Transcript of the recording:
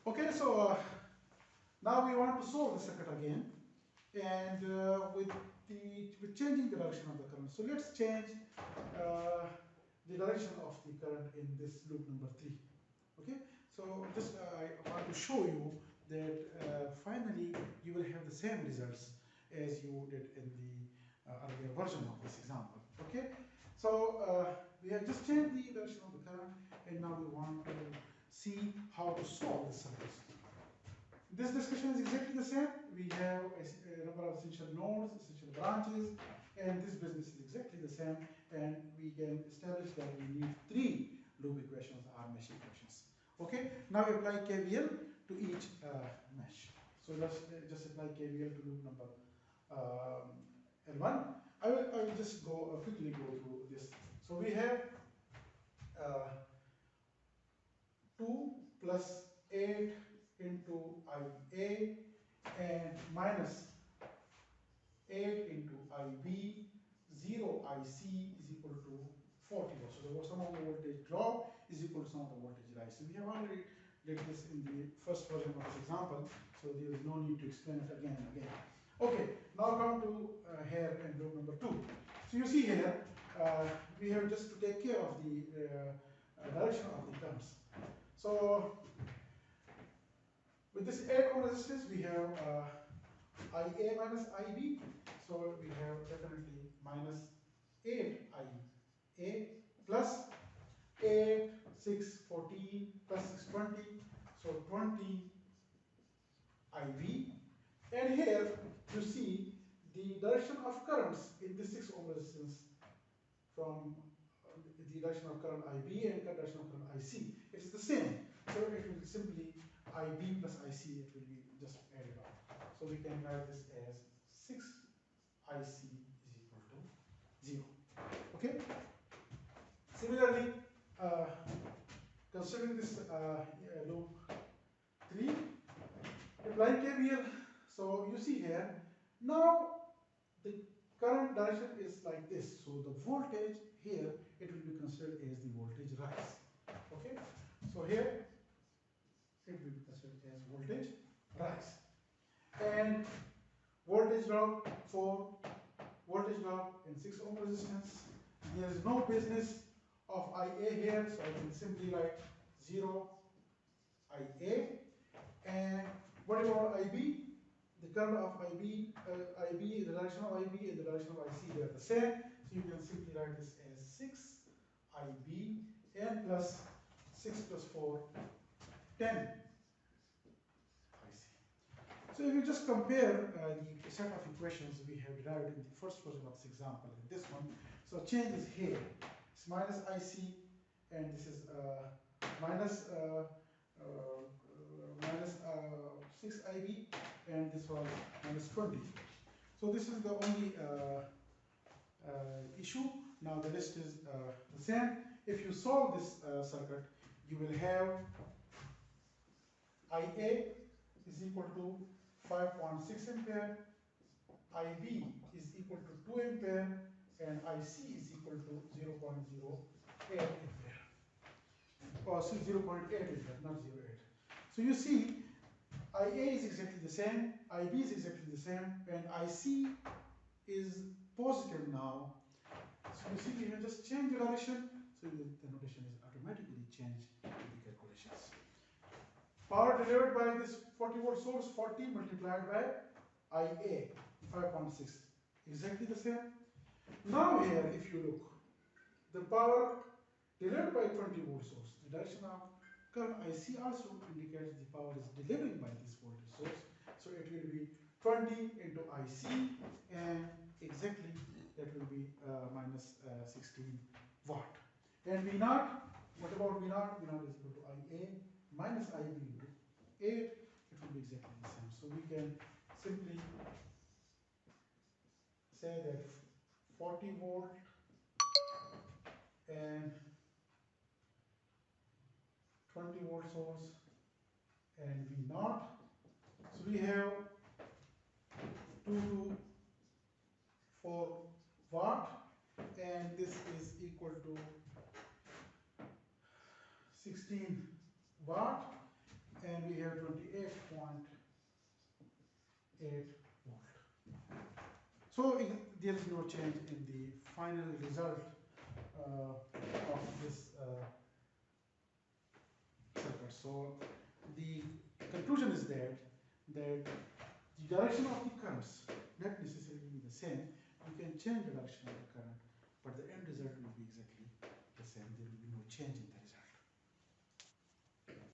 Okay, so now we want to solve the circuit again, and with changing the direction of the current. So let's change uh, the direction of the current in this loop number 3. Okay, so just I want to show you that finally you will have the same results as you did in the earlier version of this example. Okay, so we have just changed the direction of the current, and now we want to see how to solve this circuit. This discussion is exactly the same. We have a number of essential nodes, essential branches, and this business is exactly the same. And we can establish that we need 3 loop equations or mesh equations. Okay, now apply KVL to each mesh. So let's just apply KVL to loop number L1. I will just quickly go through this. So we have 2 plus 8 into IA and minus 8 into IB, 0 IC is equal to 40 volts. So the sum of the voltage drop is equal to sum of the voltage rise. So we have already did this in the first version of this example, so there is no need to explain it again and again. Okay, now come to here in loop number 2. So you see here, we have just to take care of the direction of the terms. So with this 8 ohm resistance, we have IA minus IB. So we have definitely minus 8 IA plus 8, 6, 14 plus 6, 20. So 20 IB. And here you see the direction of currents in this 6 ohm resistance from the direction of current IB and the direction of current IC. It is the same. So it will simply IB plus IC, it will be just added up. So we can write this as 6 IC is equal to 0. Okay? Similarly, considering this loop 3, applying KVL. So you see here, now the current direction is like this. So the voltage here, it will be considered as the voltage rise. Okay? So here, it will be considered as voltage rise. And voltage drop for voltage drop in 6 ohm resistance. There is no business of IA here, so I can simply write 0 IA. And what about IB? The current of IB, the direction of IB and the direction of IC, they are the same. So you can simply write this as 6 IB and plus 6 plus 4, 10 IC. So if you just compare the set of equations we have derived in the first version of this example and this one, so change is here. It's minus IC and this is minus 6 IB and this was minus 20. So this is the only issue. Now the rest is the same. If you solve this circuit, you will have IA is equal to 5.6 ampere, IB is equal to 2 ampere, and IC is equal to 0.08 ampere. Or 0.8 ampere, not 0.8. So you see, IA is exactly the same, IB is exactly the same, and IC is positive now. So you see, we have just changed the direction, so the notation is automatically changed in the calculations. Power delivered by this 40 volt source, 40 multiplied by IA, 5.6. Exactly the same. Now here, if you look, the power delivered by 20 volt source, the direction of current IC also indicates the power is delivering by this voltage source. So it will be 20 into IC and exactly that will be minus 16 watt. And V naught, what about V naught? V naught is equal to IA minus IB into 8. It will be exactly the same. So we can simply say that 40 volt and 20 volt source and V naught. So we have 224 watt and this is equal to 16 watt and we have 28.8 volt. So there is no change in the final result of this circuit. So the conclusion is that the direction of the currents not necessarily be the same. You can change the direction of the current, but the end result will be exactly the same. There will be no change in the result.